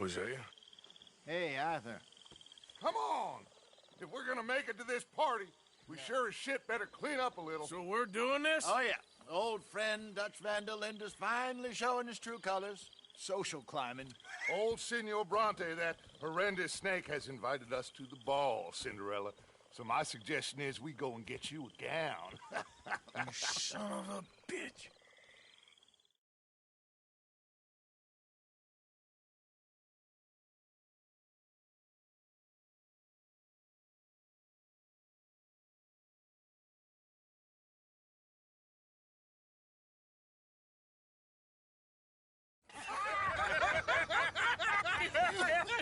Hosea? Hey, Arthur. Come on! If we're gonna make it to this party, we sure as shit better clean up a little. So we're doing this? Oh, yeah. Old friend Dutch Van der Linde's finally showing his true colors. Social climbing. Old Senor Bronte, that horrendous snake, has invited us to the ball, Cinderella. So my suggestion is we go and get you a gown. You son of a bitch.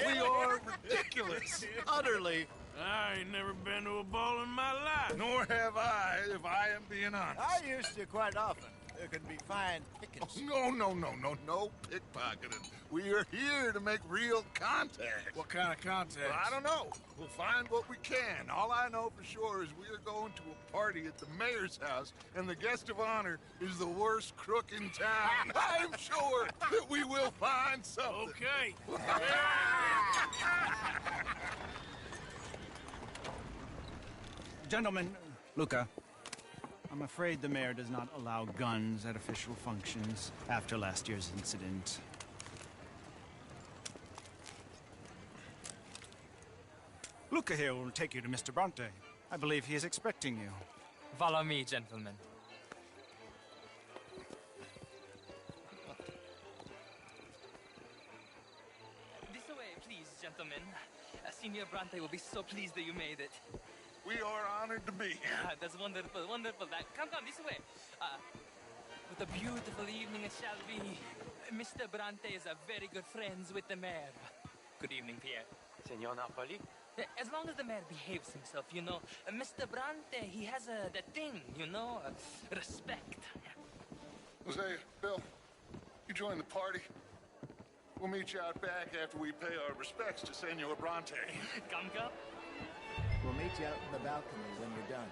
We are ridiculous. Utterly. I ain't never been to a ball in my life. Nor have I, if I am being honest. I used to quite often. There can be fine pickings. No pickpocketing. We are here to make real contact. What kind of contact? Well, I don't know. We'll find what we can. All I know for sure is we are going to a party at the mayor's house, and the guest of honor is the worst crook in town. I'm sure that we will find something. Okay. Gentlemen, Luca, I'm afraid the mayor does not allow guns at official functions after last year's incident. Luca here will take you to Mr. Bronte. I believe he is expecting you. Follow me, gentlemen. This way, please, gentlemen. Senior Bronte will be so pleased that you made it. We are honored to be here. That's wonderful, wonderful. Come, this way. What a beautiful evening it shall be. Mr. Bronte is a very good friends with the mayor. Good evening, Pierre. Senor Napoli? As long as the mayor behaves himself, you know. Mr. Bronte, he has that thing, you know, respect. Jose, Bill, you join the party. We'll meet you out back after we pay our respects to Senor Bronte. Come. We'll meet you out in the balcony when you're done.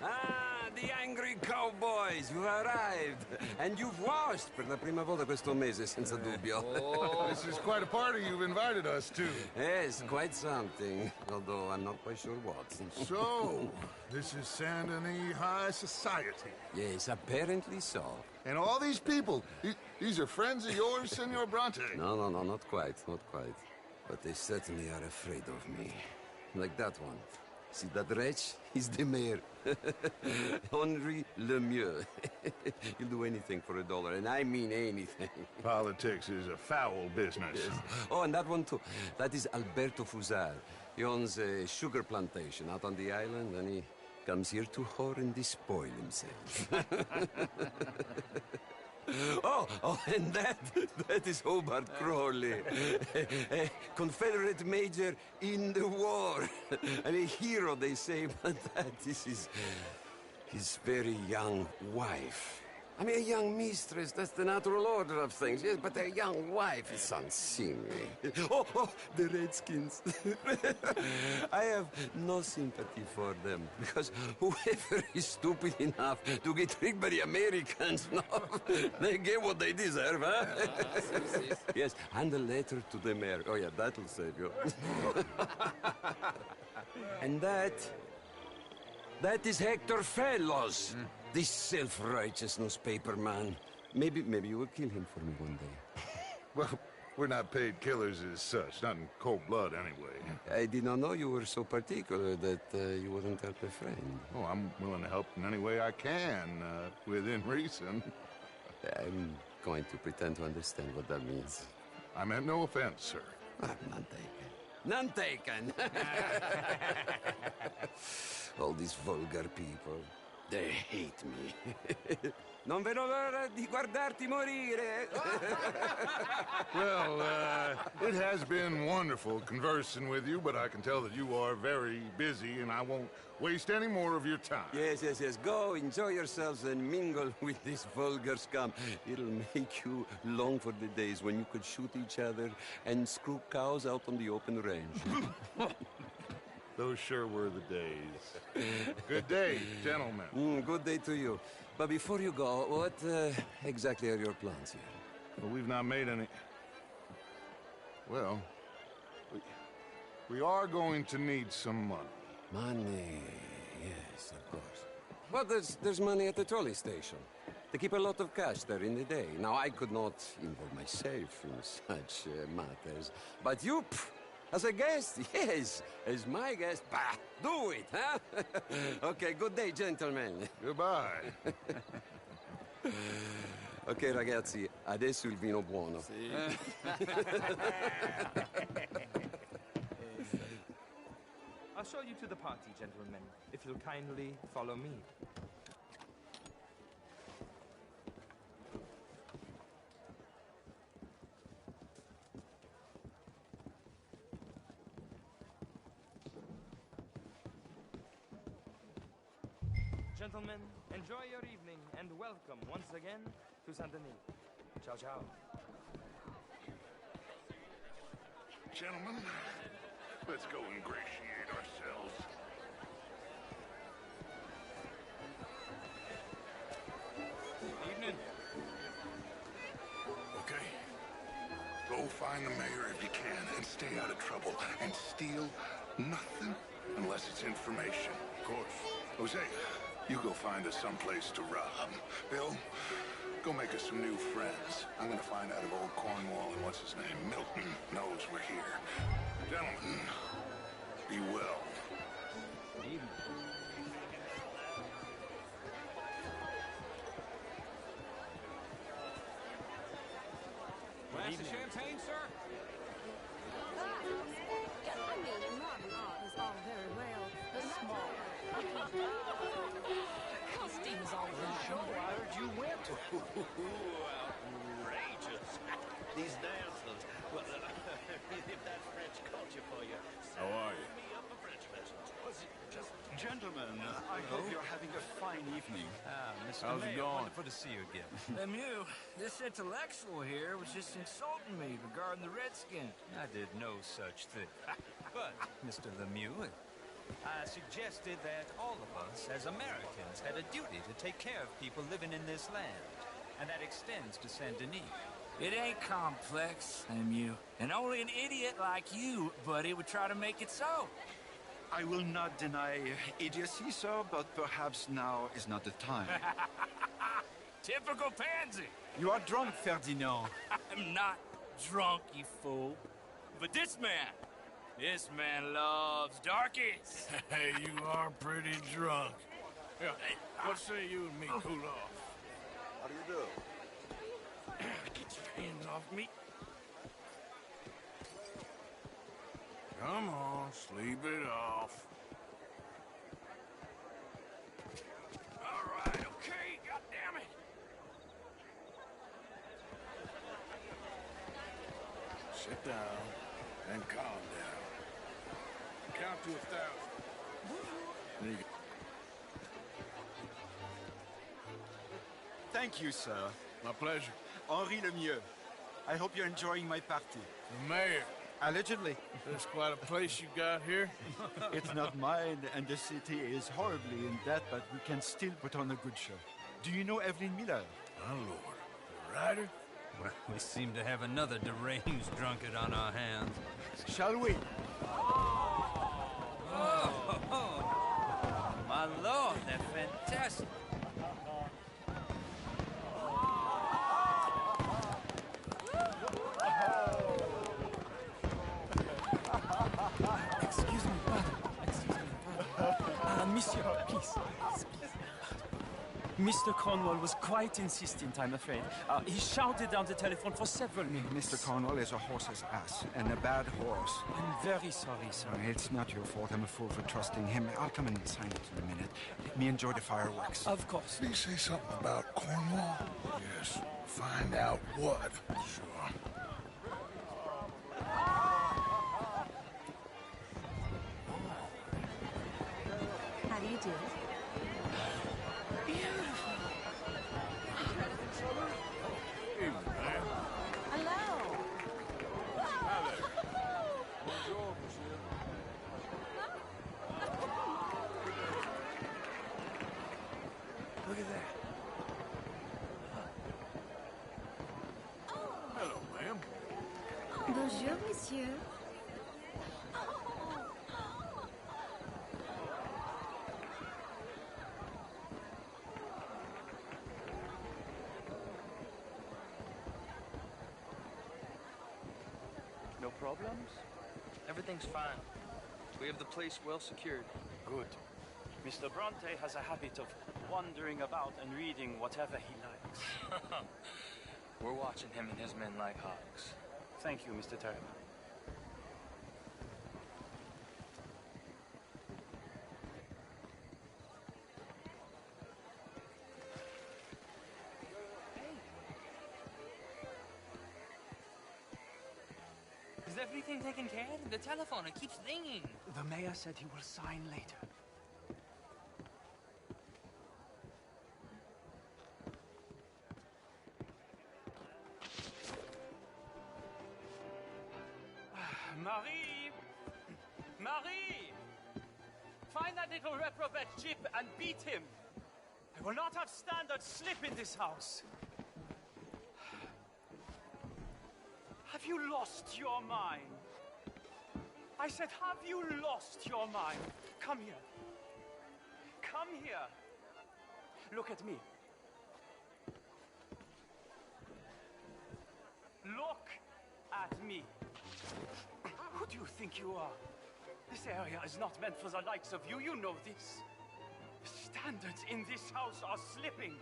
Ah, the angry cowboys, you've arrived. And you've washed per la prima volta questo mese, senza dubbio. This is quite a party you've invited us to. Yes, quite something. Although I'm not quite sure what. So, this is Saint Denis High Society. Yes, apparently so. And all these people, these are friends of yours, Senor Bronte? No, not quite, not quite. But they certainly are afraid of me. Like that one. See that wretch? He's the mayor. Henri Lemieux. He'll do anything for $1, and I mean anything. Politics is a foul business. Yes. Oh, and that one too. That is Alberto Fusar. He owns a sugar plantation out on the island, and he comes here to whore and despoil himself. Oh, and that is Hobart Crawley, a Confederate major in the war, and a hero, they say, but that is his very young wife. I mean, a young mistress, that's the natural order of things, yes, but a young wife is unseemly. Oh, the Redskins. I have no sympathy for them, because whoever is stupid enough to get tricked by the Americans, no, they get what they deserve, huh? Yes, and a letter to the mayor. Oh, yeah, that'll save you. And that is Hector Fellows. This self-righteous newspaper man. Maybe you will kill him for me one day. Well, we're not paid killers as such, not in cold blood anyway. I did not know you were so particular that you wouldn't help a friend. Oh, I'm willing to help in any way I can, within reason. I'm going to pretend to understand what that means. I meant no offense, sir. None taken. None taken! All these vulgar people. They hate me. Non vedo l'ora di guardarti morire. Well, it has been wonderful conversing with you, but I can tell that you are very busy, and I won't waste any more of your time. Yes. Go, enjoy yourselves, and mingle with this vulgar scum. It'll make you long for the days when you could shoot each other and screw cows out on the open range. Those sure were the days. Good day, gentlemen. Good day to you. But before you go, what exactly are your plans here? Well, we've not made any... Well, we are going to need some money. Money, yes, of course. But there's money at the trolley station. They keep a lot of cash there in the day. Now, I could not involve myself in such matters. But you, as a guest, yes, as my guest, bah, do it, huh? Okay, good day, gentlemen. Goodbye. Ok, ragazzi, adesso il vino buono. I'll show you to the party, gentlemen, if you'll kindly follow me. Gentlemen, enjoy your evening and welcome once again to Saint-Denis. Ciao, ciao. Gentlemen, let's go ingratiate ourselves. Evening. Okay. Go find the mayor if you can and stay out of trouble and steal nothing unless it's information. Of course. Jose, you go find us someplace to rob. Bill, go make us some new friends. I'm gonna find out if old Cornwall and what's his name, Milton, knows we're here. Gentlemen, be well. Glass of champagne, sir? I mean, modern art is all very well, but small. Costume is all right. I heard you went. Outrageous. These dancers. Well, if that's French culture for you. How are you? Me up a French lesson. Gentlemen, I hope you're having a fine evening. Mr. How's it going? Wonderful to see you again. Lemieux, this intellectual here was just insulting me regarding the Redskins. I did no such thing. But, Mr. Lemieux, I suggested that all of us, as Americans, had a duty to take care of people living in this land. And that extends to Saint-Denis. It ain't complex, Lemieux. And only an idiot like you, buddy, would try to make it so. I will not deny idiocy, sir, but perhaps now is not the time. Typical pansy. You are drunk, Ferdinand. I'm not drunk, you fool. But this man loves darkies. Hey, you are pretty drunk. Yeah, what say you and me cool off? How do you do? Get your hands off me. Come on, sleep it off. All right, okay, goddammit. Sit down and calm down. Count to 1,000. There you go. Thank you, sir. My pleasure. Henri Lemieux. I hope you're enjoying my party. The mayor. Allegedly. There's quite a place you got here. It's not mine, and the city is horribly in debt, but we can still put on a good show. Do you know Evelyn Miller? My lord. The writer? Well, we seem to have another deranged drunkard on our hands. Shall we? Oh, my lord, they're fantastic. Excuse me, brother. Monsieur, please. Mr. Cornwall was quite insistent, I'm afraid. He shouted down the telephone for several minutes. Mr. Cornwall is a horse's ass, and a bad horse. I'm very sorry, sir. It's not your fault. I'm a fool for trusting him. I'll come and sign it in a minute. Let me enjoy the fireworks. Of course. Did he say something about Cornwall? Yes. Find out what. Sure. How do you do it? Look at that. Hello, ma'am. Bonjour, monsieur. No problems? Everything's fine. We have the place well secured. Good. Mr. Bronte has a habit of wandering about and reading whatever he likes. We're watching him and his men like hawks. Thank you, Mr. Turner. Is everything taken care of? The telephone, it keeps ringing. The mayor said he will sign later. Marie! Marie! Find that little reprobate Chip and beat him. I will not have standard slip in this house. Have you lost your mind? I said, have you lost your mind? Come here. Come here. Look at me. Look at me. Who do you think you are? This area is not meant for the likes of you. You know this. The standards in this house are slipping.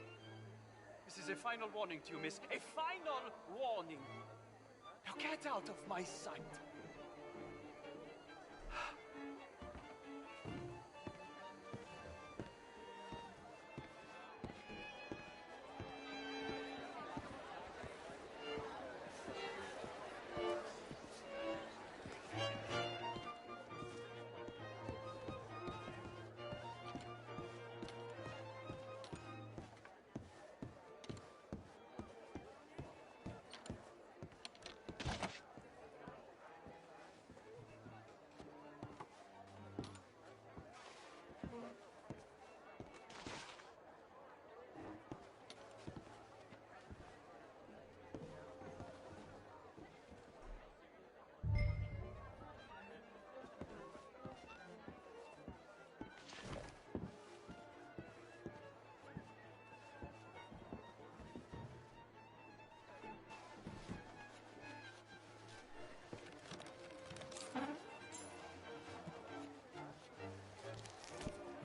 This is a final warning to you, miss. A final warning. Now get out of my sight.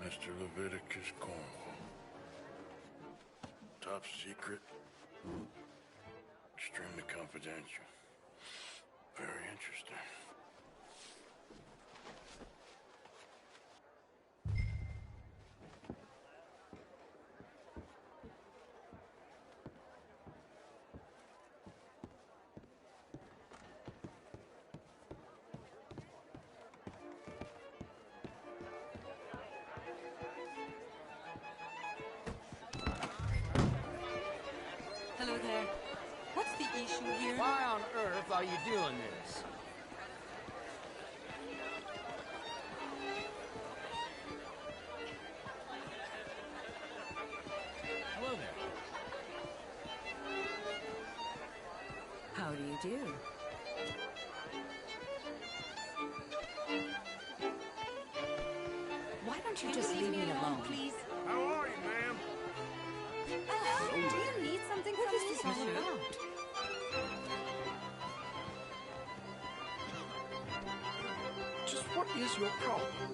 Mr. Leviticus Cornwall. Top secret. Extremely confidential. Very interesting. Hello there. What's the issue here? Why on earth are you doing this? Hello there. How do you do? Why don't you just leave me alone? Please. How are you, ma'am? Do you need something from me? What is this all about? Just what is your problem?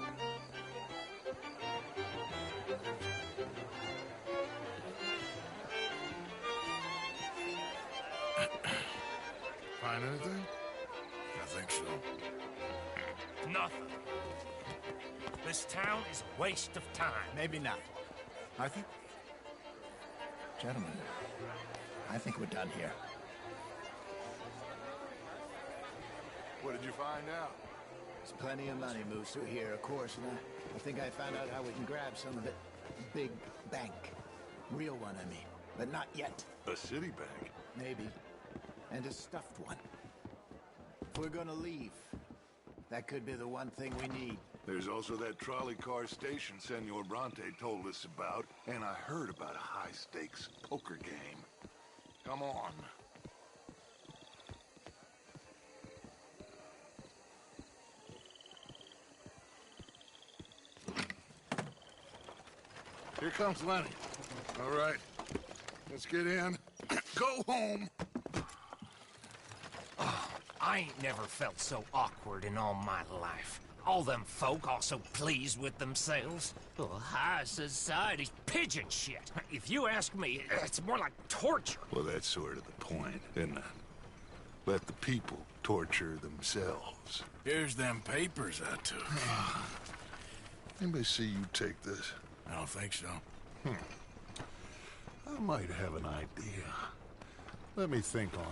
find anything? I think so. Nothing. This town is a waste of time. Maybe not. Arthur? Gentlemen, I think we're done here. What did you find out? There's plenty of money moves through here, of course, and I think I found out how we can grab some of it. A big bank. Real one, I mean. But not yet. A city bank? Maybe. And a stuffed one. If we're gonna leave, that could be the one thing we need. There's also that trolley car station Senor Bronte told us about, and I heard about a high-stakes poker game. Come on. Here comes Lenny. All right, let's get in. Go home. Oh, I ain't never felt so awkward in all my life. All them folk all so pleased with themselves. Oh, high society's pigeon shit. If you ask me, it's more like torture. Well, that's sort of the point, isn't it? Let the people torture themselves. Here's them papers I took. Anybody see you take this? I don't think so. I might have an idea. Let me think on it.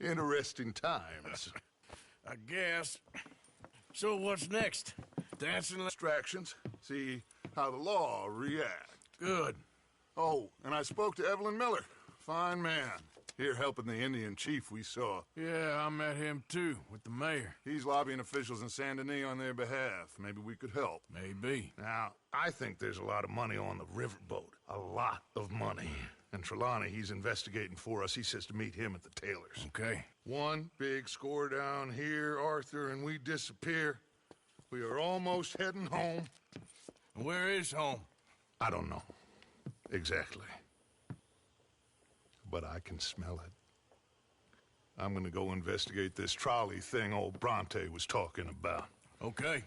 Interesting times. I guess. So what's next? Dancing distractions. See how the law react. Good. Oh, and I spoke to Evelyn Miller. Fine man. Here helping the Indian chief we saw. Yeah, I met him too, with the mayor. He's lobbying officials in Saint Denis on their behalf. Maybe we could help. Maybe. Now, I think there's a lot of money on the riverboat. A lot of money. And Trelawney, he's investigating for us. He says to meet him at the Taylor's. Okay. One big score down here, Arthur, and we disappear. We are almost heading home. Where is home? I don't know. Exactly. But I can smell it. I'm gonna go investigate this trolley thing old Bronte was talking about. Okay.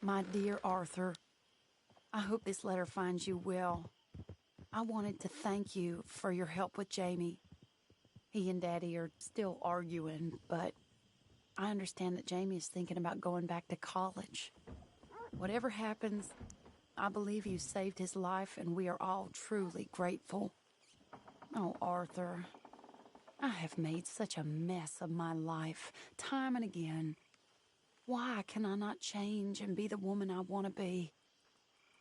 My dear Arthur, I hope this letter finds you well. I wanted to thank you for your help with Jamie. He and Daddy are still arguing, but I understand that Jamie is thinking about going back to college. Whatever happens, I believe you saved his life, and we are all truly grateful. Oh, Arthur, I have made such a mess of my life, time and again. Why can I not change and be the woman I want to be?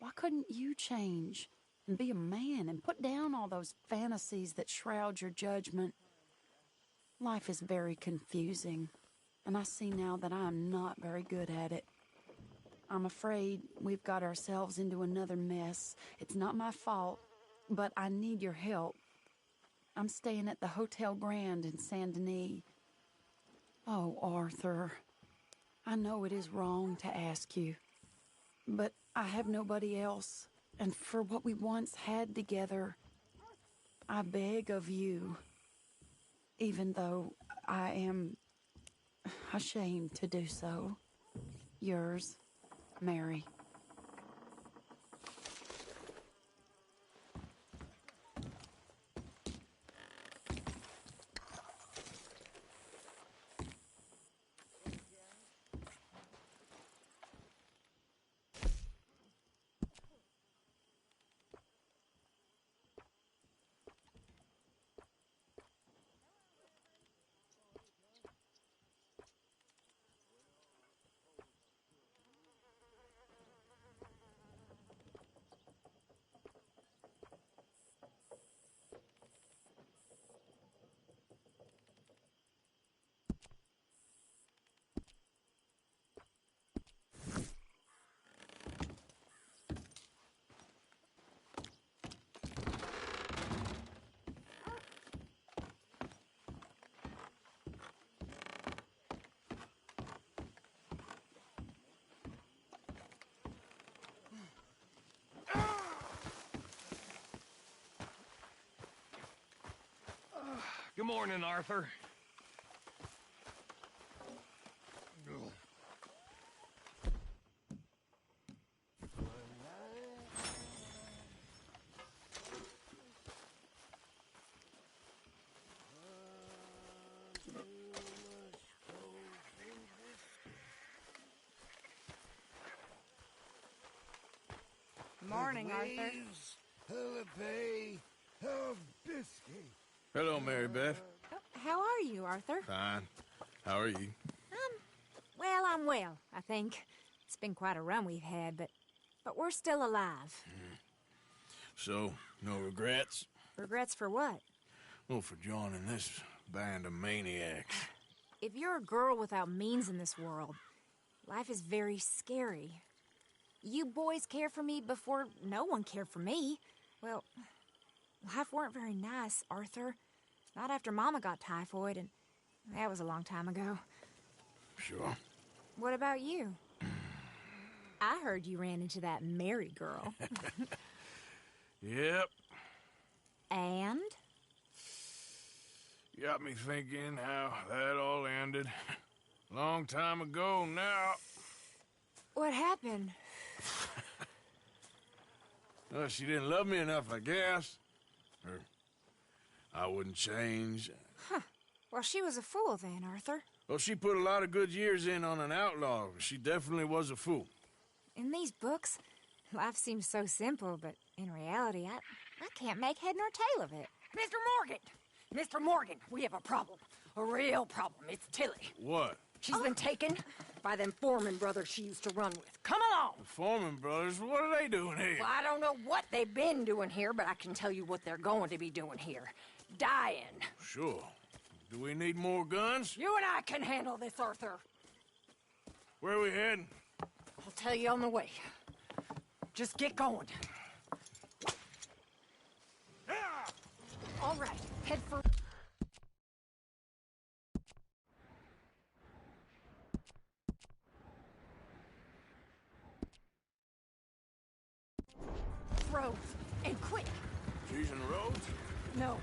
Why couldn't you change and be a man and put down all those fantasies that shroud your judgment? Life is very confusing, and I see now that I am not very good at it. I'm afraid we've got ourselves into another mess. It's not my fault, but I need your help. I'm staying at the Hotel Grand in Saint Denis. Oh, Arthur, I know it is wrong to ask you, but I have nobody else, and for what we once had together, I beg of you, even though I am ashamed to do so. Yours, Mary. Good morning, Arthur. Morning, Arthur. Hello, Mary Beth. How are you, Arthur? Fine. How are you? Well, I'm well, I think. It's been quite a run we've had, but we're still alive. So, no regrets? Regrets for what? Well, for joining this band of maniacs. If you're a girl without means in this world, life is very scary. You boys cared for me before no one cared for me. Well, life weren't very nice, Arthur. Not after Mama got typhoid, and that was a long time ago. Sure. What about you? I heard you ran into that Mary girl. Yep. And? Got me thinking how that all ended. Long time ago now. What happened? Well, she didn't love me enough, I guess. Or I wouldn't change. Huh. Well, she was a fool then, Arthur. Well, she put a lot of good years in on an outlaw. She definitely was a fool. In these books, life seems so simple, but in reality, I can't make head nor tail of it. Mr. Morgan! Mr. Morgan, we have a problem. A real problem. It's Tilly. What? She's been taken by them Foreman brothers she used to run with. Come along! The Foreman brothers? What are they doing here? Well, I don't know what they've been doing here, but I can tell you what they're going to be doing here. Dying. Sure. Do we need more guns? You and I can handle this, Arthur. Where are we heading? I'll tell you on the way. Just get going. All right, head for... Roads, and quick. She's in the roads? No,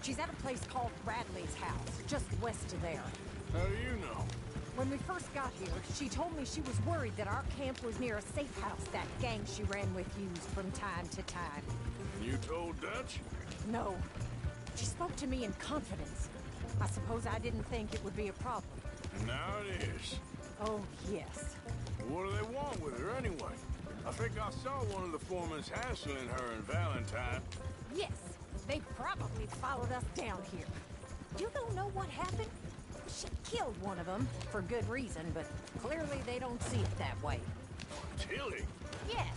she's at a place called Bradley's house, just west of there. How do you know? When we first got here, she told me she was worried that our camp was near a safe house that gang she ran with used from time to time. You told Dutch? No. She spoke to me in confidence. I suppose I didn't think it would be a problem. And now it is. Oh, yes. What do they want with her anyway? I think I saw one of the foremans hassling her and Valentine. Yes, they probably followed us down here. You don't know what happened? She killed one of them, for good reason, but clearly they don't see it that way. Tilly? Yes.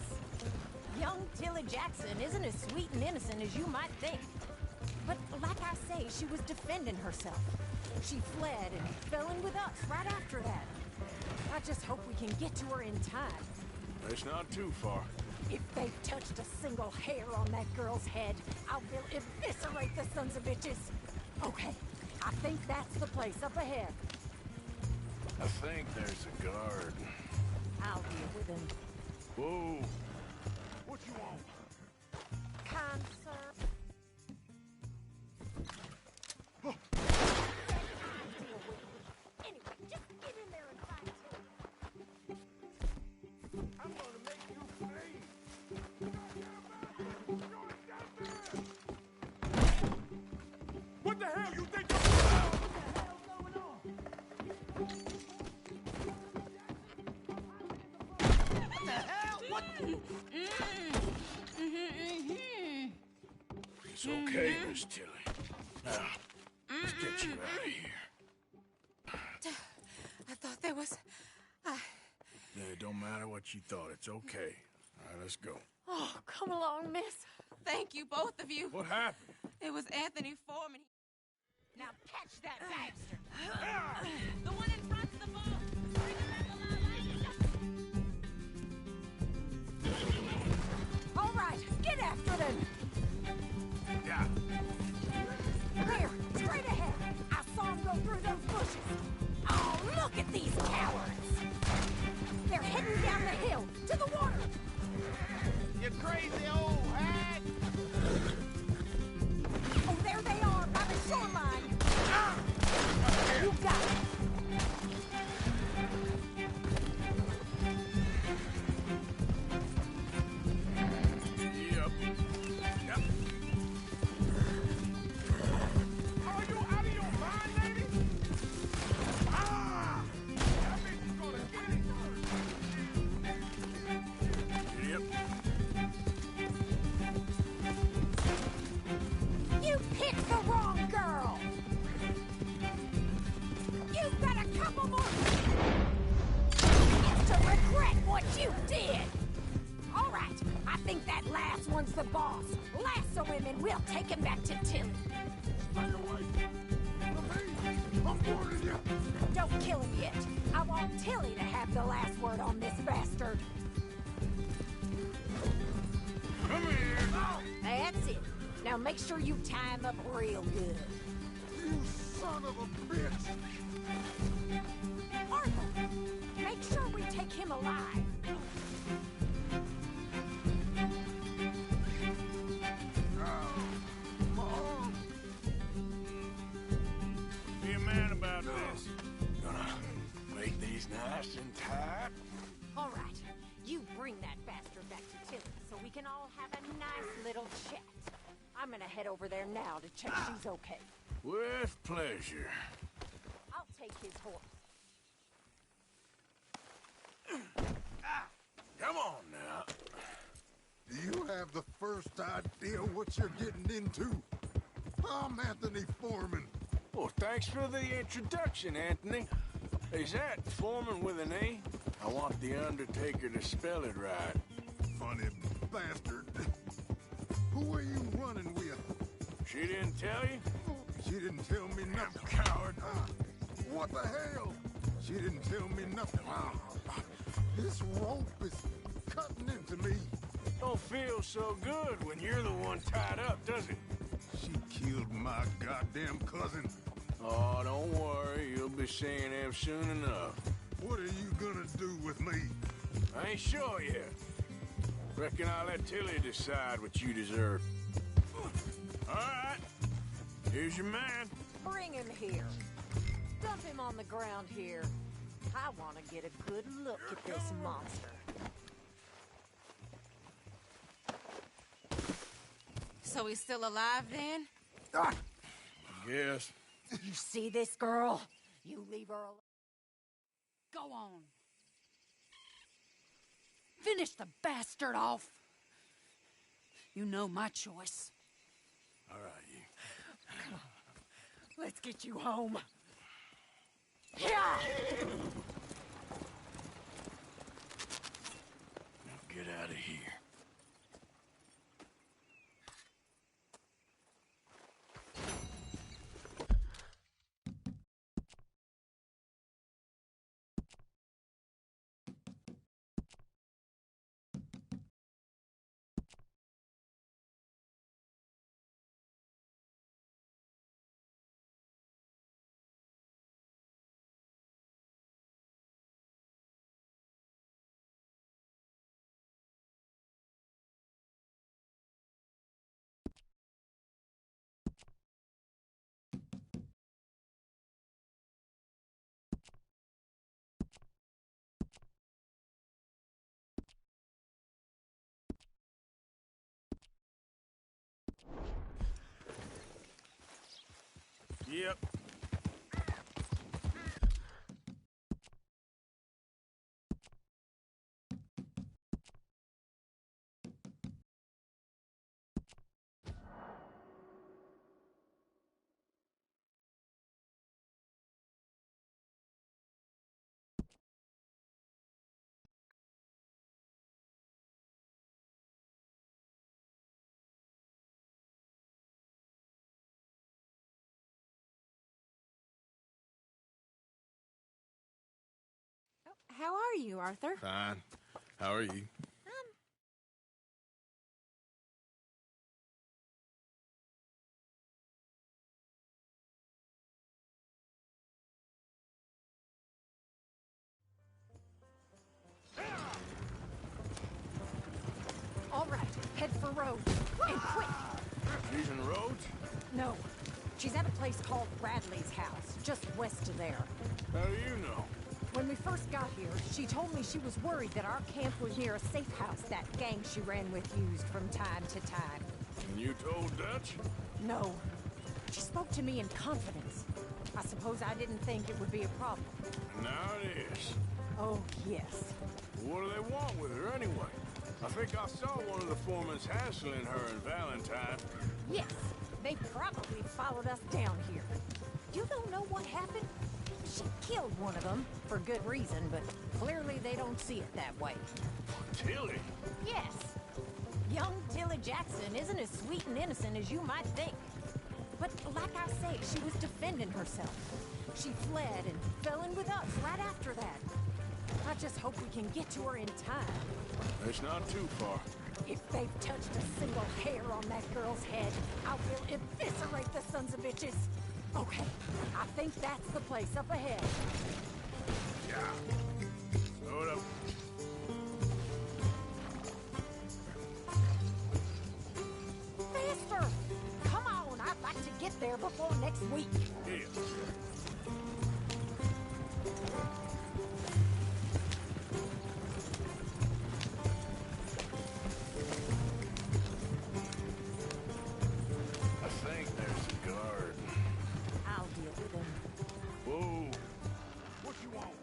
Young Tilly Jackson isn't as sweet and innocent as you might think. But like I say, she was defending herself. She fled and fell in with us right after that. I just hope we can get to her in time. It's not too far. If they've touched a single hair on that girl's head, I will eviscerate the sons of bitches. Okay, I think that's the place up ahead. I think there's a guard. I'll deal with him. Whoa. What you want? Kind sir. Anyway, just get in there and fight Tilly. I'm gonna make you bleed. What the hell you think you're doing? What the hell's going on? What the hell? What? It's okay, Miss Tilly. Now, let's get you out of here. I thought there was... Yeah, it don't matter what you thought. It's okay. All right, let's go. Oh, come along, miss. Thank you, both of you. What happened? It was Anthony Foreman. Now catch that bastard! The one in front's the boss. Bring him back alive. All right, get after them! Yeah. There, straight ahead. I saw them go through those bushes. Oh, look at these cowards! They're heading down the hill, to the water! You crazy old hag! Oh, there they are, by the shoreline! think that last one's the boss? Lasso him and we'll take him back to Tilly. Stay away from me! I'm warning you! Don't kill him yet. I want Tilly to have the last word on this bastard. Come here! Oh, that's it. Now make sure you tie him up real good. You son of a bitch! Arthur, make sure we take him alive. Be a man about this. Gonna make these nice and tight. All right, you bring that bastard back to Tilly so we can all have a nice little chat. I'm gonna head over there now to check she's okay. With pleasure. I'll take his horse. Come on now. Do you have the first idea what you're getting into? I'm Anthony Foreman. Well, thanks for the introduction, Anthony. Is that Foreman with an A? I want the Undertaker to spell it right. Funny bastard. Who are you running with? She didn't tell you? She didn't tell me nothing. Coward. What the hell? She didn't tell me nothing. This rope is cutting into me. Don't feel so good when you're the one tied up, does it? She killed my goddamn cousin. Oh, don't worry. You'll be seeing him soon enough. What are you gonna do with me? I ain't sure yet. Reckon I'll let Tilly decide what you deserve. All right. Here's your man. Bring him here. Dump him on the ground here. I want to get a good look at this monster. So he's still alive then? I guess. You see this girl? You leave her alone. Go on. Finish the bastard off. You know my choice. All right, you. Come on. Let's get you home. Yeah! Now get out of here. Yep. How are you, Arthur? Fine. How are you? All right, head for Rhodes. And quick! She's in Rhodes? No. She's at a place called Bradley's house, just west of there. How do you know? When we first got here, she told me she was worried that our camp was near a safe house that gang she ran with used from time to time. And you told Dutch? No. She spoke to me in confidence. I suppose I didn't think it would be a problem. Now it is. Oh, yes. What do they want with her anyway? I think I saw one of the foremans hassling her and Valentine. Yes, they probably followed us down here. You don't know what happened? She killed one of them, for good reason, but clearly they don't see it that way. Tilly? Yes. Young Tilly Jackson isn't as sweet and innocent as you might think. But like I say, she was defending herself. She fled and fell in with us right after that. I just hope we can get to her in time. It's not too far. If they've touched a single hair on that girl's head, I will eviscerate the sons of bitches. Okay, I think that's the place up ahead. Yeah. Hold up. Faster! Come on, I'd like to get there before next week. Yeah. I think there's a guard. I'll deal with him. Whoa. What you want?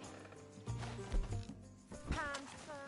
Time, sir.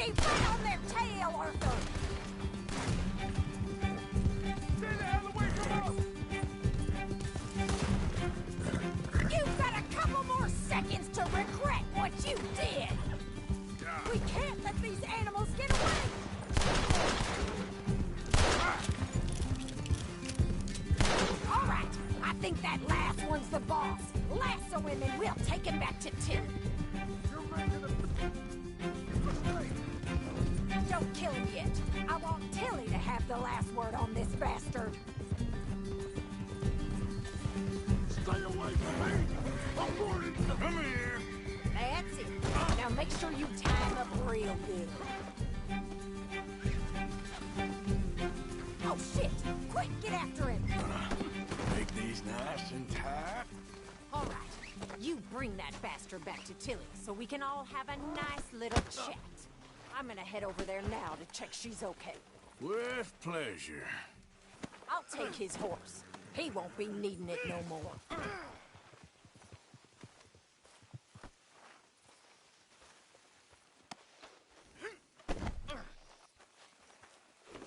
Stay right on their tail, Arthur! Stay the hell away from us! You've got a couple more seconds to regret what you did! We can't let these animals get away! All right, I think that last one's the boss. Lasso him and we'll take him back to Tilly. Don't kill him yet. I want Tilly to have the last word on this bastard. Stay away from me! I'm warning you! Come here! That's it. Now make sure you tie him up real good. Oh shit! Quick, get after him! Make these nice and tight. All right, you bring that bastard back to Tilly so we can all have a nice little chat. I'm gonna head over there now to check she's okay. With pleasure. I'll take his horse. He won't be needing it no more.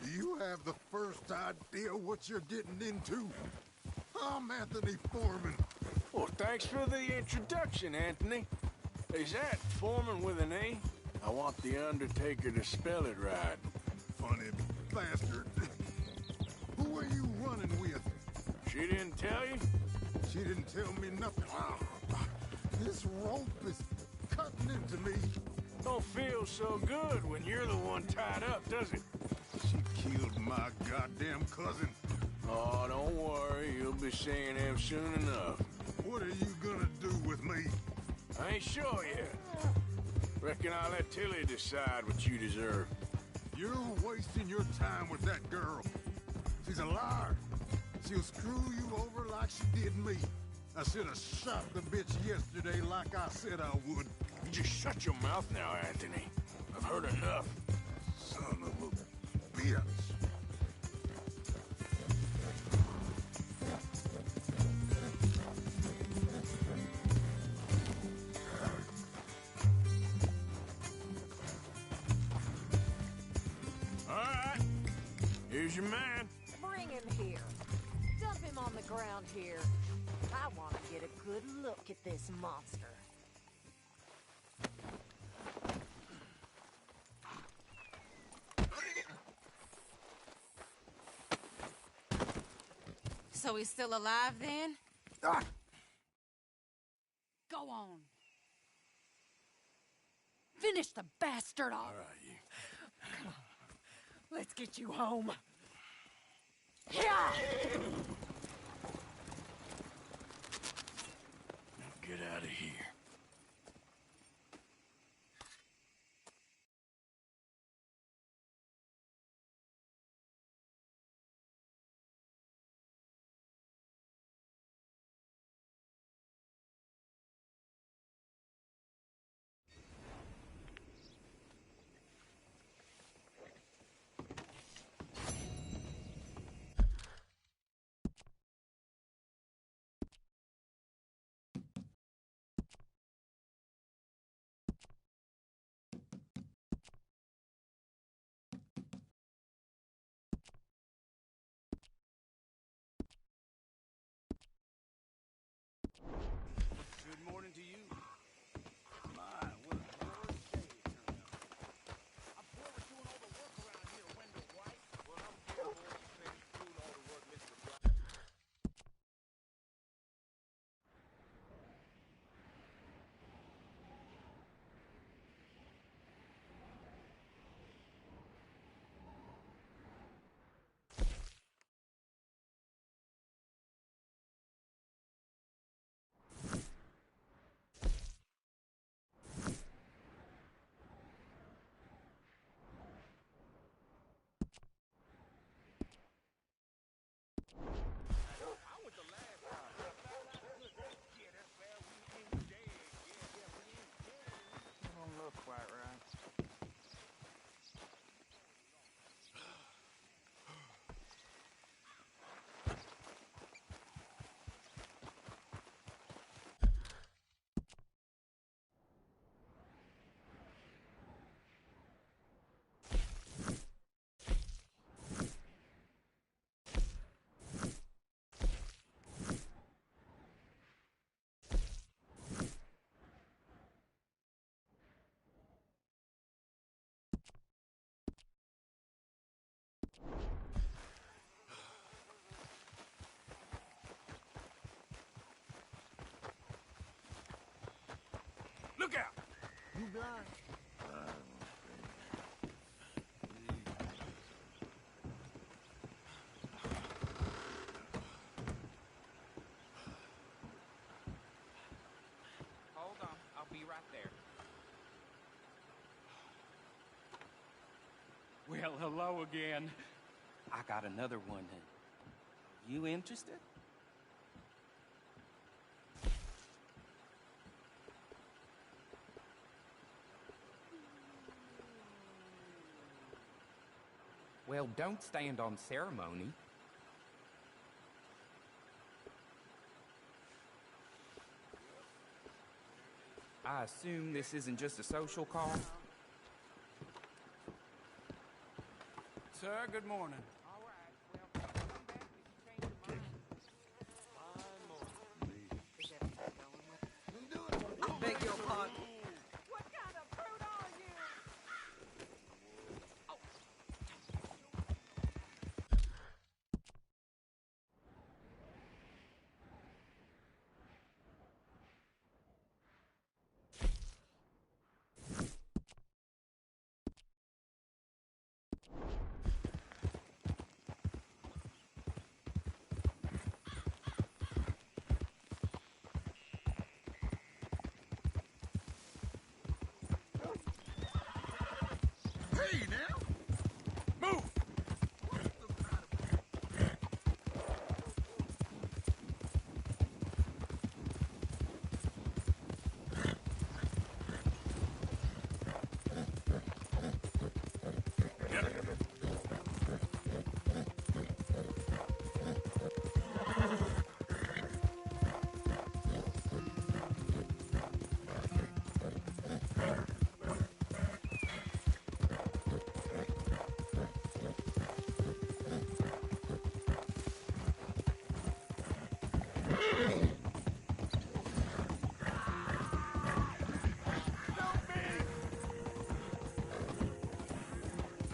Do you have the first idea what you're getting into? I'm Anthony Foreman. Well, thanks for the introduction, Anthony. Is that Foreman with an A? I want the Undertaker to spell it right. Funny bastard. Who are you running with? She didn't tell you? She didn't tell me nothing. This rope is cutting into me. Don't feel so good when you're the one tied up, does it? She killed my goddamn cousin. Oh, don't worry. You'll be seeing him soon enough. What are you gonna do with me? I ain't sure yet. Reckon I'll let Tilly decide what you deserve. You're wasting your time with that girl. She's a liar. She'll screw you over like she did me. I should have shot the bitch yesterday like I said I would. You just shut your mouth now, Anthony. I've heard enough. Son of a bitch. All right. Here's your man. Bring him here. Dump him on the ground here. I want to get a good look at this monster. So he's still alive then? Ah. Go on. Finish the bastard off. All right, you. Come on. Let's get you home. Yeah! Now get out of here. Look out! You blind? Hold on, I'll be right there. Well, hello again. I got another one. You interested? Well, don't stand on ceremony. I assume this isn't just a social call? Sir, good morning. I beg your pardon. What kind of fruit are you? Hey, now! Move!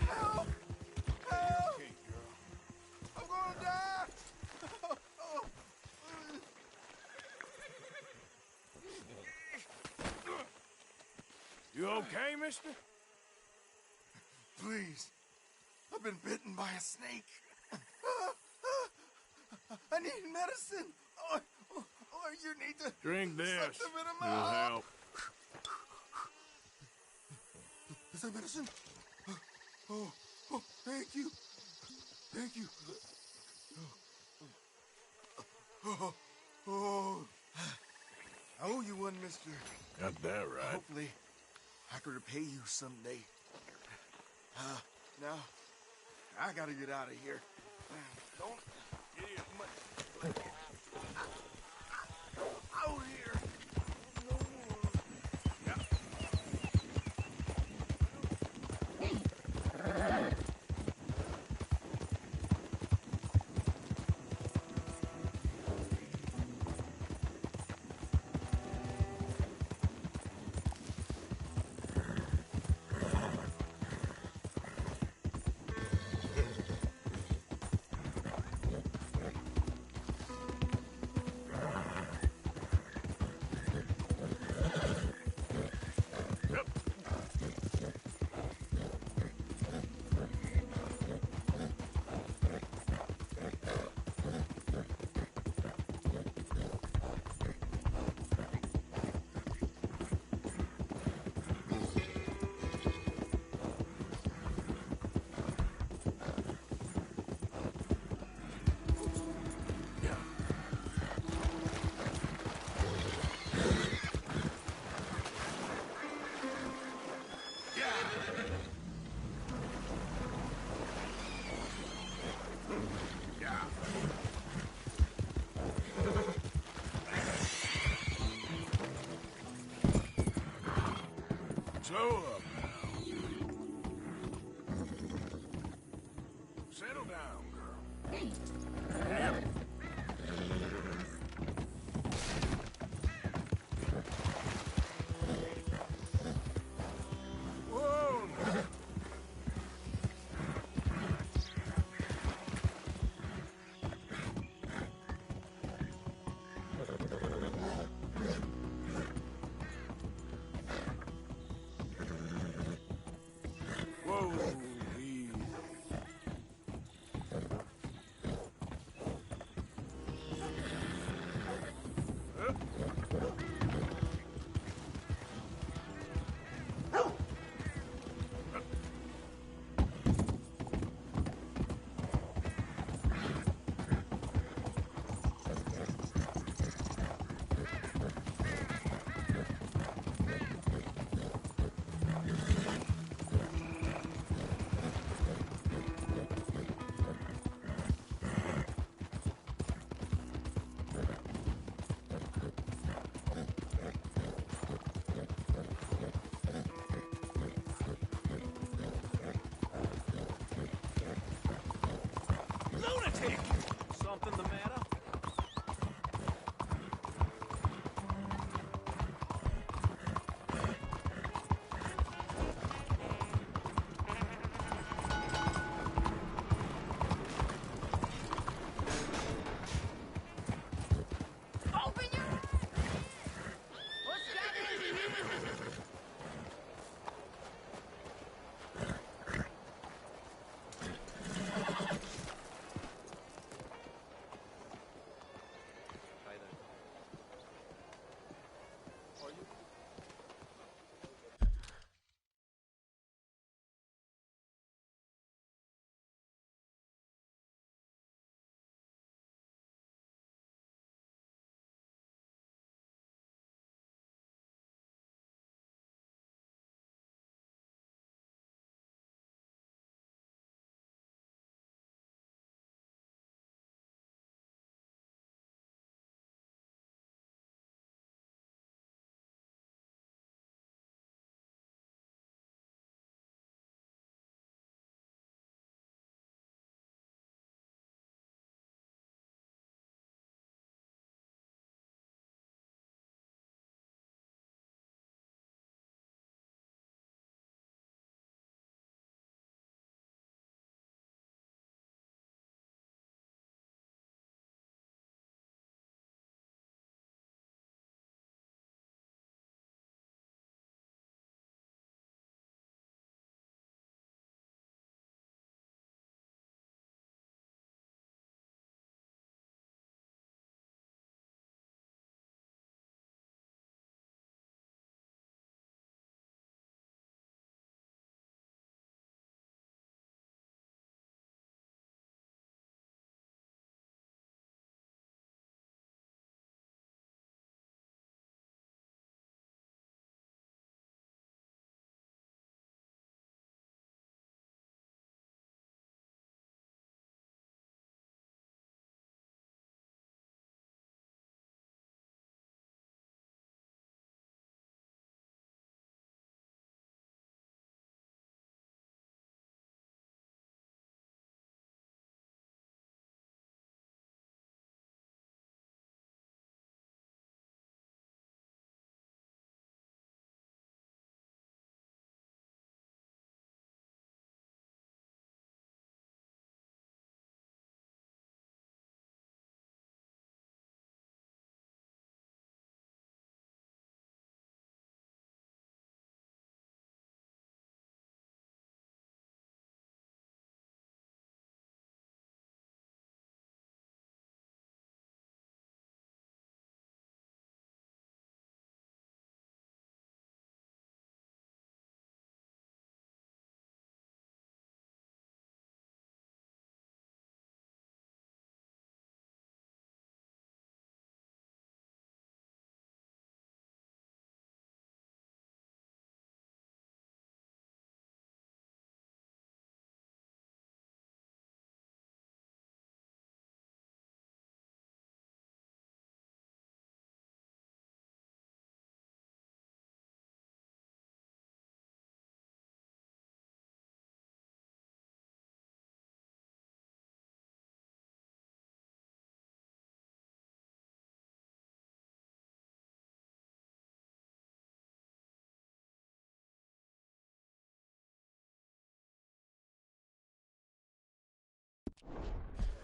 Help! Help! I'm gonna die! You okay, mister? Please. I've been bitten by a snake. I need medicine. Or you need to Drink this. slip them in my It'll mouth. help. Is that medicine? Oh, thank you. Thank you. Oh. I owe you one, mister. Got that right. Hopefully, I can repay you someday. Now, I gotta get out of here. Don't get much. Out here. No more. Slow up now. Settle down, girl. Whoa! tick. Something the matter?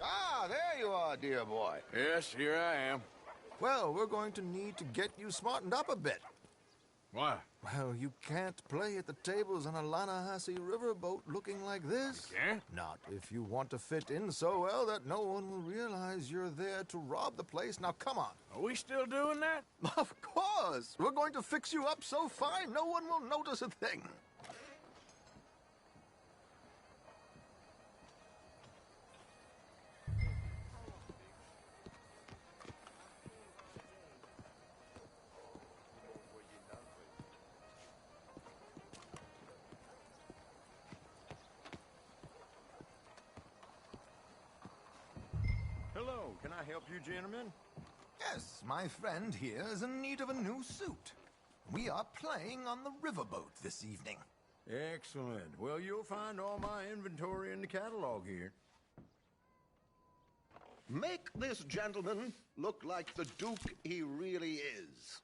Ah, there you are, dear boy. Yes, here I am. Well, we're going to need to get you smartened up a bit. Why? Well, you can't play at the tables on a Lannahechee riverboat looking like this. You can't? Not if you want to fit in so well that no one will realize you're there to rob the place. Now, come on. Are we still doing that? Of course. We're going to fix you up so fine no one will notice a thing. Hello, can I help you gentlemen? Yes, my friend here is in need of a new suit. We are playing on the riverboat this evening. Excellent. Well, you'll find all my inventory in the catalog here. Make this gentleman look like the Duke he really is.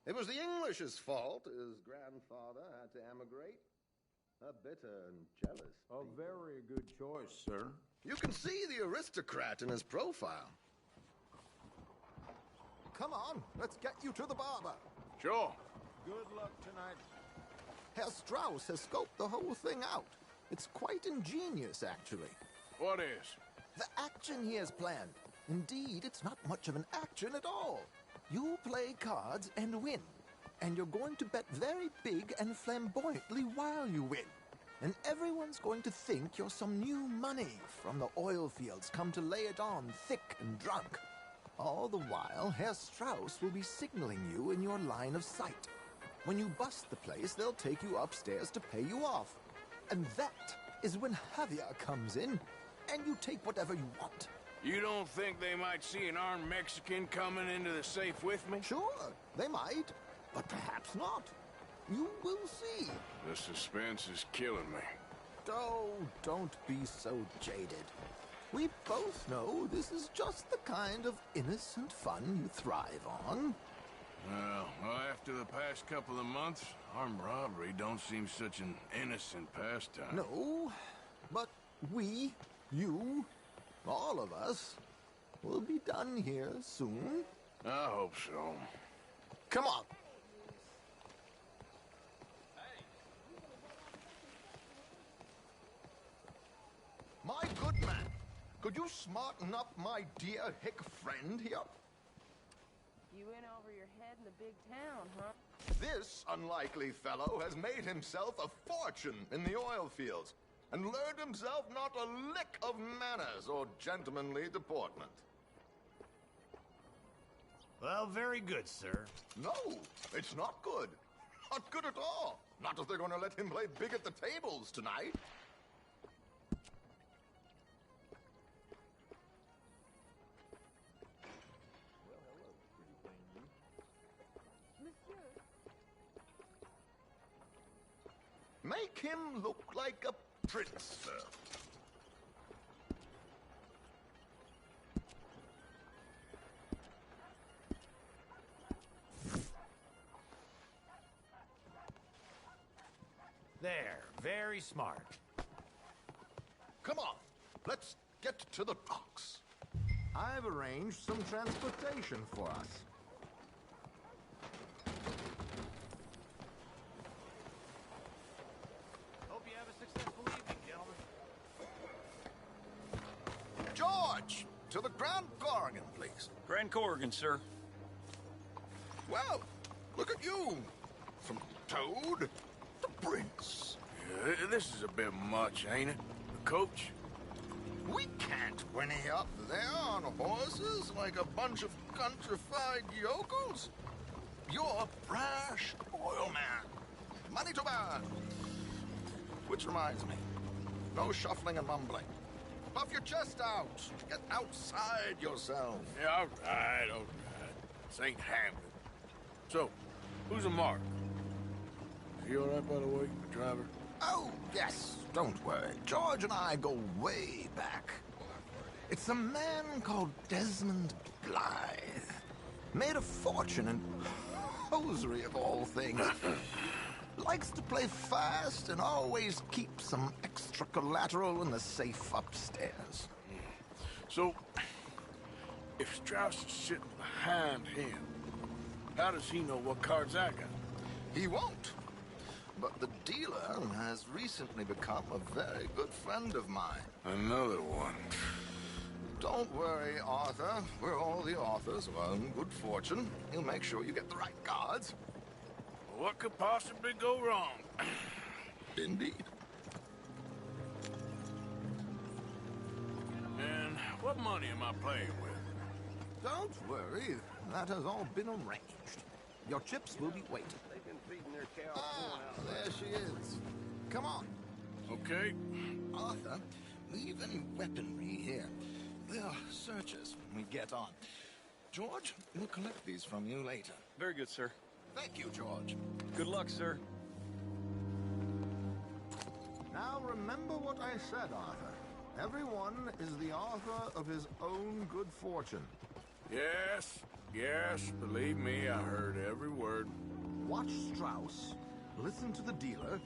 It was the English's fault his grandfather had to emigrate. A bitter and jealous A very good choice, sir. You can see the aristocrat in his profile. Come on, let's get you to the barber. Sure. Good luck tonight. Herr Strauss has scoped the whole thing out. It's quite ingenious, actually. What is? The action he has planned. Indeed, it's not much of an action at all. You play cards and win. And you're going to bet very big and flamboyantly while you win. And everyone's going to think you're some new money from the oil fields come to lay it on thick and drunk. All the while, Herr Strauss will be signaling you in your line of sight. When you bust the place, they'll take you upstairs to pay you off. And that is when Javier comes in, and you take whatever you want. You don't think they might see an armed Mexican coming into the safe with me? Sure, they might, but perhaps not. You will see. The suspense is killing me. Oh, don't be so jaded. We both know this is just the kind of innocent fun you thrive on. Well, after the past couple of months, armed robbery don't seem such an innocent pastime. No, but we, you, all of us, will be done here soon. I hope so. Come on. My good man, could you smarten up my dear hick friend here? You in over your head in the big town, huh? This unlikely fellow has made himself a fortune in the oil fields and learned himself not a lick of manners or gentlemanly deportment. Well, very good, sir. No, it's not good. Not good at all. Not if they're going to let him play big at the tables tonight. Make him look like a prince, sir. There, very smart. Come on, let's get to the docks. I've arranged some transportation for us. Hope you have a successful evening, gentlemen. George, to the Grand Corrigan, please. Grand Corrigan, sir. Well, look at you. From Toad to Prince. Yeah, this is a bit much, ain't it? The coach? We can't whinny up there on horses like a bunch of countrified yokels. You're a brash oil man. Money to burn. Which reminds me, no shuffling and mumbling. Puff your chest out. Get outside yourself. Yeah, all right. This ain't happening. So, who's a mark? Is he all right, by the way, driver? Oh, yes. Don't worry. George and I go way back. It's a man called Desmond Blythe. Made a fortune in hosiery of all things. Likes to play fast and always keeps some extra collateral in the safe upstairs. So, if Strauss is sitting behind him, how does he know what cards I got? He won't. But the dealer has recently become a very good friend of mine. Another one. Don't worry, Arthur. We're all the authors of our own good fortune. He'll make sure you get the right cards. What could possibly go wrong? Indeed. And what money am I playing with? Don't worry. That has all been arranged. Your chips will be waiting. There she is. Come on. Okay. Arthur, leave any weaponry here. They'll search us when we get on. George, we'll collect these from you later. Very good, sir. Thank you, George. Good luck, sir. Now remember what I said, Arthur. Everyone is the author of his own good fortune. Yes, believe me, I heard every word. Watch Strauss, listen to the dealer,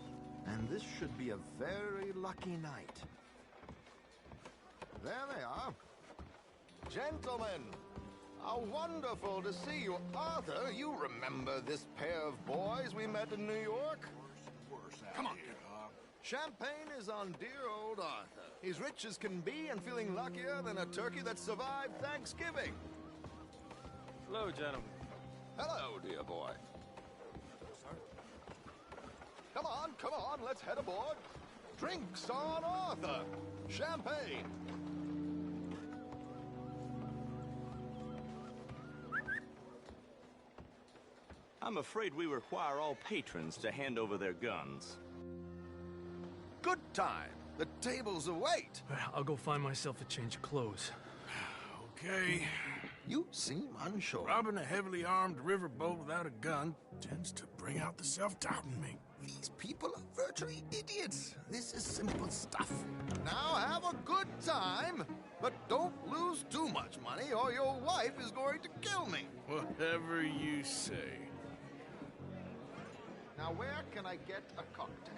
and this should be a very lucky night. There they are. Gentlemen, how wonderful to see you. Arthur, you remember this pair of boys we met in New York? Come on. Champagne is on dear old Arthur. He's rich as can be and feeling luckier than a turkey that survived Thanksgiving. Hello, gentlemen. Hello, dear boy. Come on, let's head aboard. Drinks on Arthur. Champagne. I'm afraid we require all patrons to hand over their guns. Good time. The tables await. I'll go find myself a change of clothes. Okay. You seem unsure. Robbing a heavily armed riverboat without a gun tends to bring out the self-doubt in me. These people are virtually idiots. This is simple stuff. Now have a good time, but don't lose too much money or your wife is going to kill me. Whatever you say. Now where can I get a cocktail?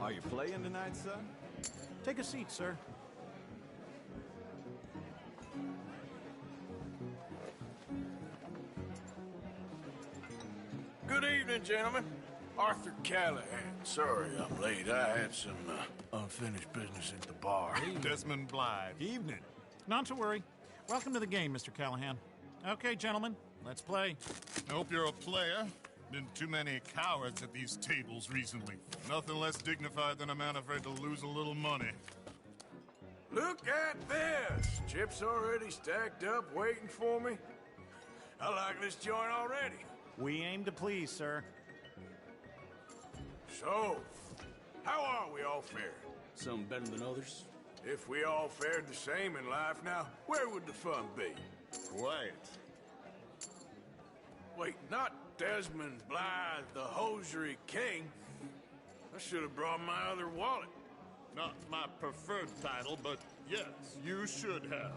Are you playing tonight, son? Take a seat, sir. Good evening, gentlemen. Arthur Callahan. Sorry I'm late. I had some unfinished business at the bar. Desmond Blythe. Evening. Not to worry. Welcome to the game, Mr. Callahan. Okay, gentlemen, let's play. I hope you're a player. Been too many cowards at these tables recently. Nothing less dignified than a man afraid to lose a little money. Look at this! Chips already stacked up, waiting for me. I like this joint already. We aim to please, sir. So, how are we all faring? Some better than others. If we all fared the same in life now, where would the fun be? Quiet. Wait, not Desmond Blythe, the hosiery king. I should have brought my other wallet. Not my preferred title, but yes, you should have.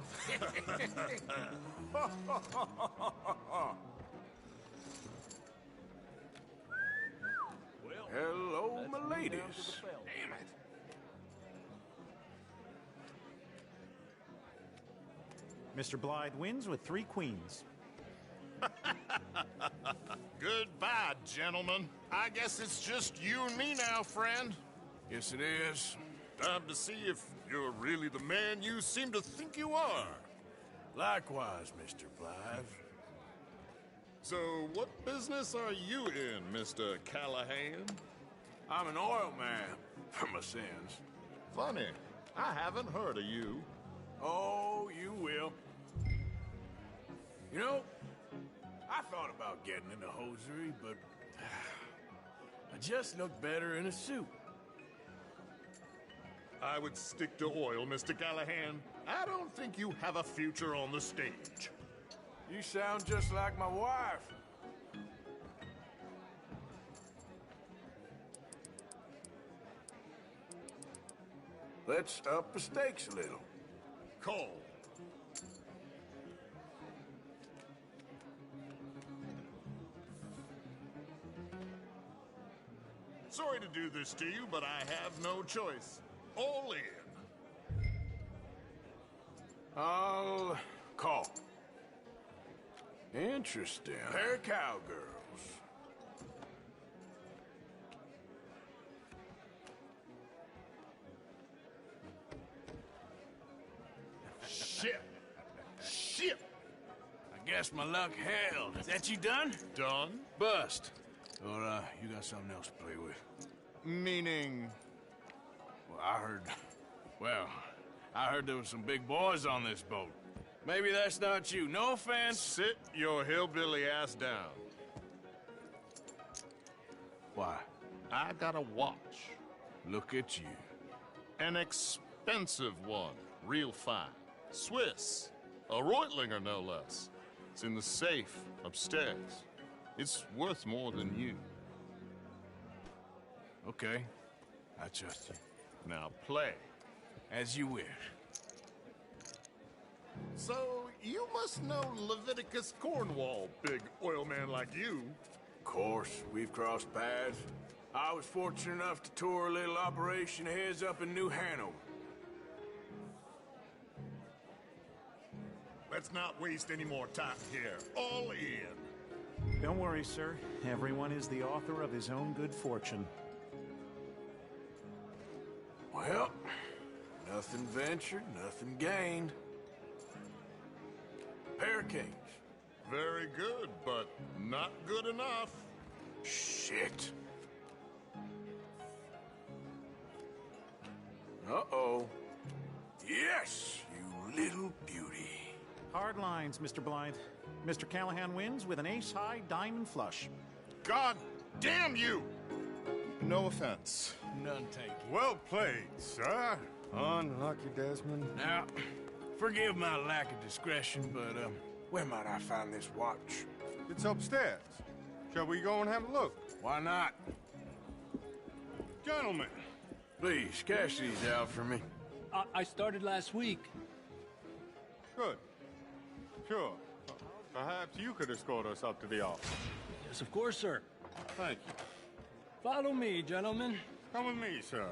Hello, my ladies. Damn it. Mr. Blythe wins with 3 queens. Goodbye, gentlemen. I guess it's just you and me now, friend. Yes, it is. Time to see if you're really the man you seem to think you are. Likewise, Mr. Blythe. So, what business are you in, Mr. Callahan? I'm an oil man, for my sins. Funny. I haven't heard of you. Oh, you will. You know, I thought about getting into hosiery, but I just look better in a suit. I would stick to oil, Mr. Callahan. I don't think you have a future on the stage. You sound just like my wife. Let's up the stakes a little. Call. Sorry to do this to you, but I have no choice. All in. I'll call. Interesting. Pair of cowgirls. Shit. Shit. I guess my luck held. Is that you done? Done? Bust. Or, you got something else to play with? Meaning? Well, I heard there was some big boys on this boat. Maybe that's not you. No offense. Sit your hillbilly ass down. Why? I got a watch. Look at you. An expensive one. Real fine. Swiss. A Reutlinger, no less. It's in the safe upstairs. It's worth more than you. Okay. I trust you. Now play. As you wish. So, you must know Leviticus Cornwall, big oil man like you. Of course, we've crossed paths. I was fortunate enough to tour a little operation of his up in New Hanover. Let's not waste any more time here. All in. Don't worry, sir. Everyone is the author of his own good fortune. Well, nothing ventured, nothing gained. Pear canes. Very good, but not good enough. Shit. Uh-oh. Yes, you little beauty. Hard lines, Mr. Blythe. Mr. Callahan wins with an ace-high diamond flush. God damn you! No offense. None taken. Well played, sir. Unlucky, Desmond. Now, forgive my lack of discretion, but, where might I find this watch? It's upstairs. Shall we go and have a look? Why not? Gentlemen. Please, cash these out for me. I started last week. Good. Sure. Perhaps you could escort us up to the office. Yes, of course, sir. Thank you. Follow me, gentlemen. Come with me, sir.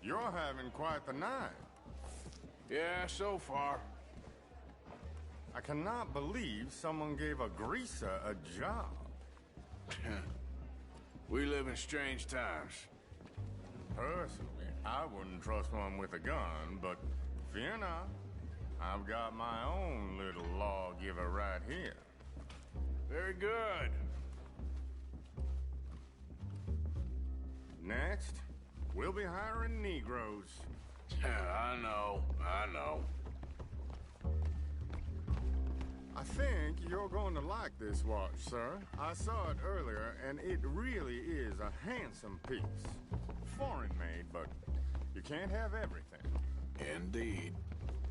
You're having quite the night. Yeah, so far. I cannot believe someone gave a greaser a job. We live in strange times. Personally, I wouldn't trust one with a gun, but fear not. I've got my own little lawgiver right here. Very good. Next, we'll be hiring Negroes. I know. I think you're going to like this watch, sir. I saw it earlier, and it really is a handsome piece. Foreign made, but you can't have everything. Indeed.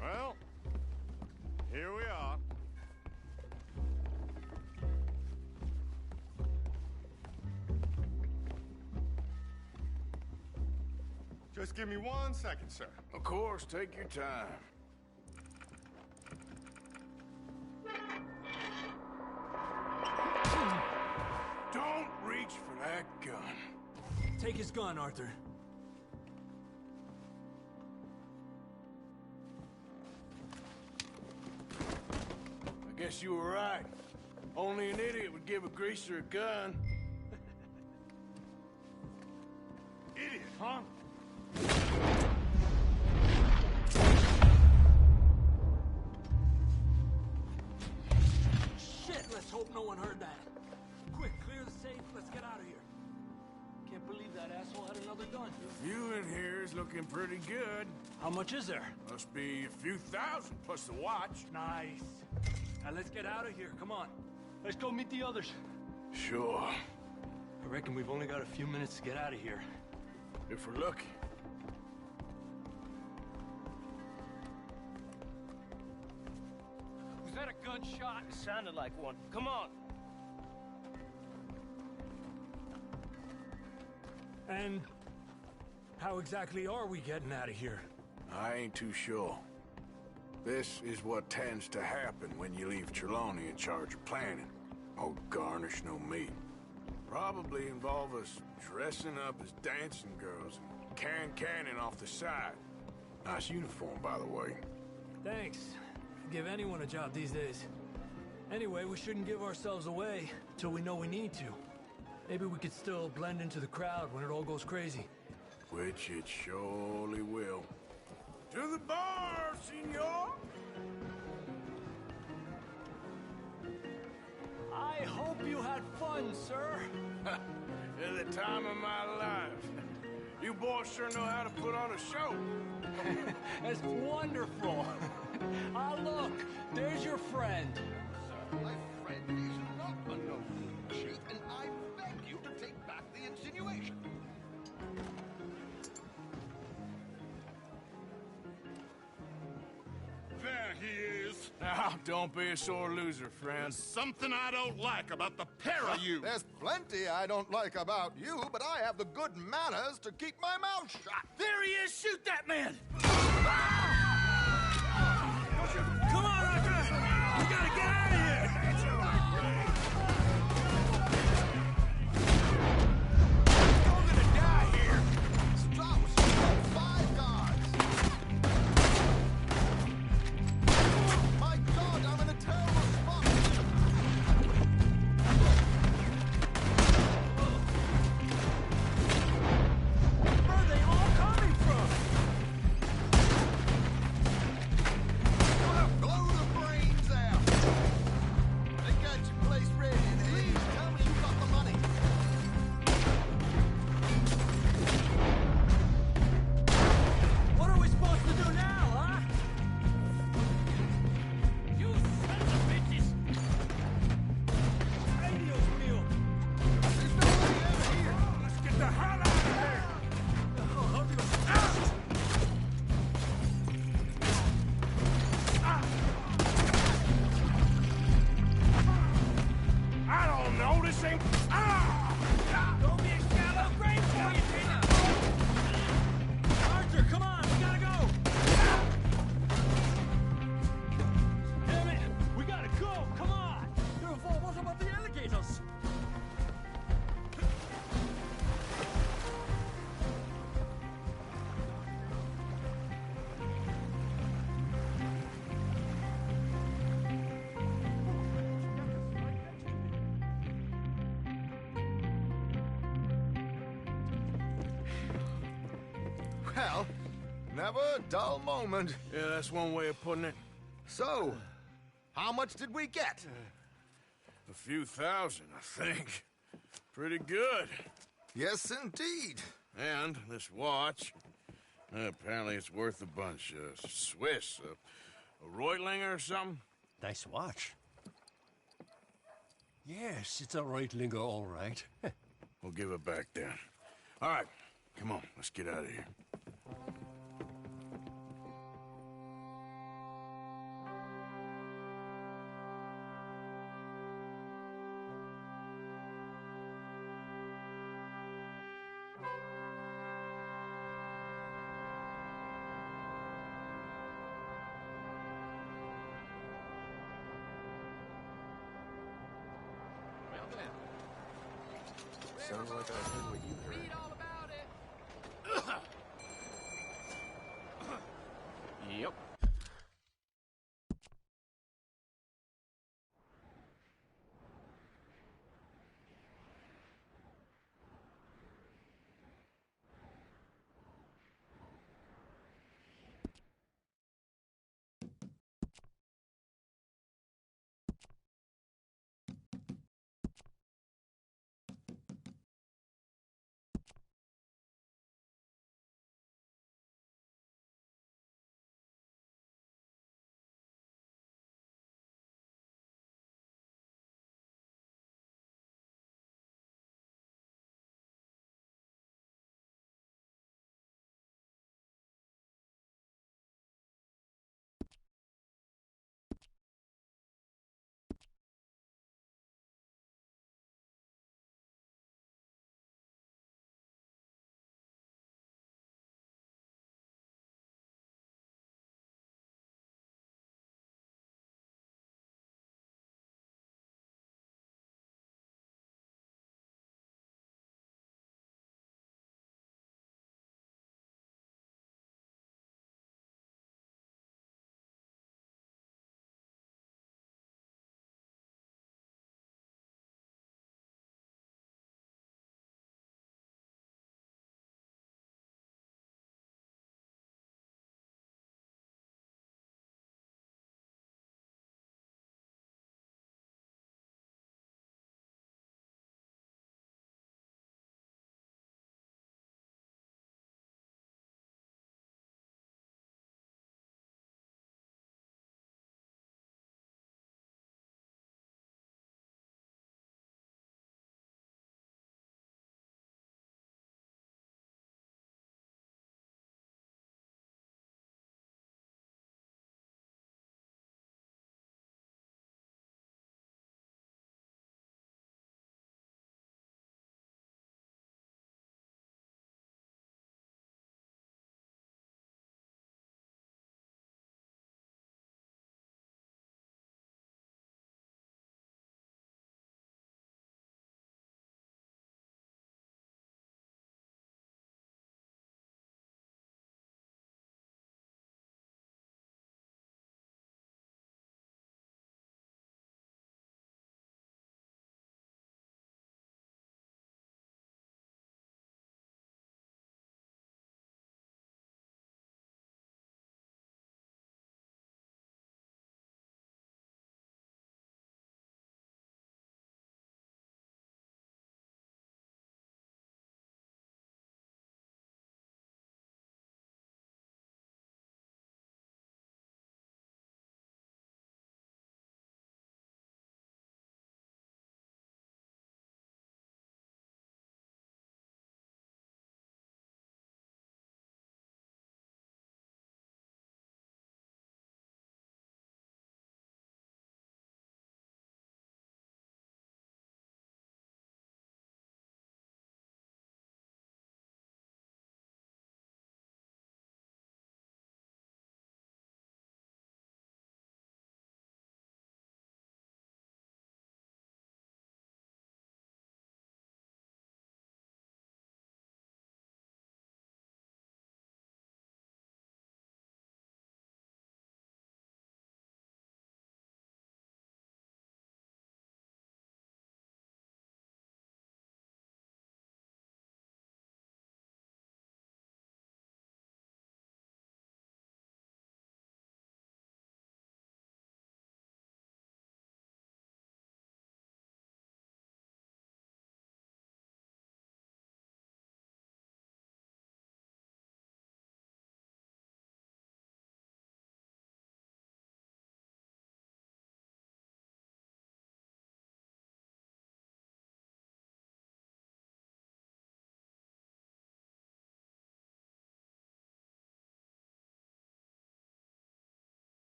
Well, here we are. Just give me 1 second, sir. Of course, take your time. Don't reach for that gun. Take his gun, Arthur. I guess you were right. Only an idiot would give a greaser a gun. Idiot, huh? Shit, let's hope no one heard that. Quick, clear the safe, let's get out of here. Can't believe that asshole had another gun. You in here is looking pretty good. How much is there? Must be a few thousand plus the watch. Nice. Now let's get out of here, come on. Let's go meet the others. Sure. I reckon we've only got a few minutes to get out of here. If we're lucky. Was that a gunshot? It sounded like one. Come on. And how exactly are we getting out of here? I ain't too sure. This is what tends to happen when you leave Trelawney in charge of planning. Oh, garnish no meat. Probably involve us dressing up as dancing girls and canning off the side. Nice uniform, by the way. Thanks. Give anyone a job these days. Anyway, we shouldn't give ourselves away till we know we need to. Maybe we could still blend into the crowd when it all goes crazy. Which it surely will. To the bar, senor! I hope you had fun, sir. At the time of my life. You boys sure know how to put on a show. That's wonderful. Ah, look, there's your friend. Sir, my friend is not a noble chief, and I beg you to take back the insinuation. There he is. Now, don't be a sore loser, friend. There's something I don't like about the pair of you. There's plenty I don't like about you, but I have the good manners to keep my mouth shut. There he is! Shoot that man! Come on, Arthur! We gotta get out of here! You're gonna die here. Strauss, you've got 5 guards. My God, I'm in a terrible spot. Where are they all coming from? Blow the brains out. They got your place ready. Please tell me you got the money. What are we supposed to do now, huh? You sons of bitches! Ay, Dios mío! There's nobody ever here. Let's get the hell out of here! Oh, Dios. I don't know, this ain't... Don't be a shallow grave for you, Tina! Arthur, come on, we gotta go! Damn it, we gotta go, come on! What about the alligators? Well, never a dull moment. Yeah, that's one way of putting it. So, how much did we get? A few thousand, I think. Pretty good. Yes, indeed. And this watch, apparently it's worth a bunch. Swiss, a Reutlinger or something? Nice watch. Yes, it's a Reutlinger, all right. We'll give it back then. All right, come on, let's get out of here. Sounds like I heard what you heard. Yep.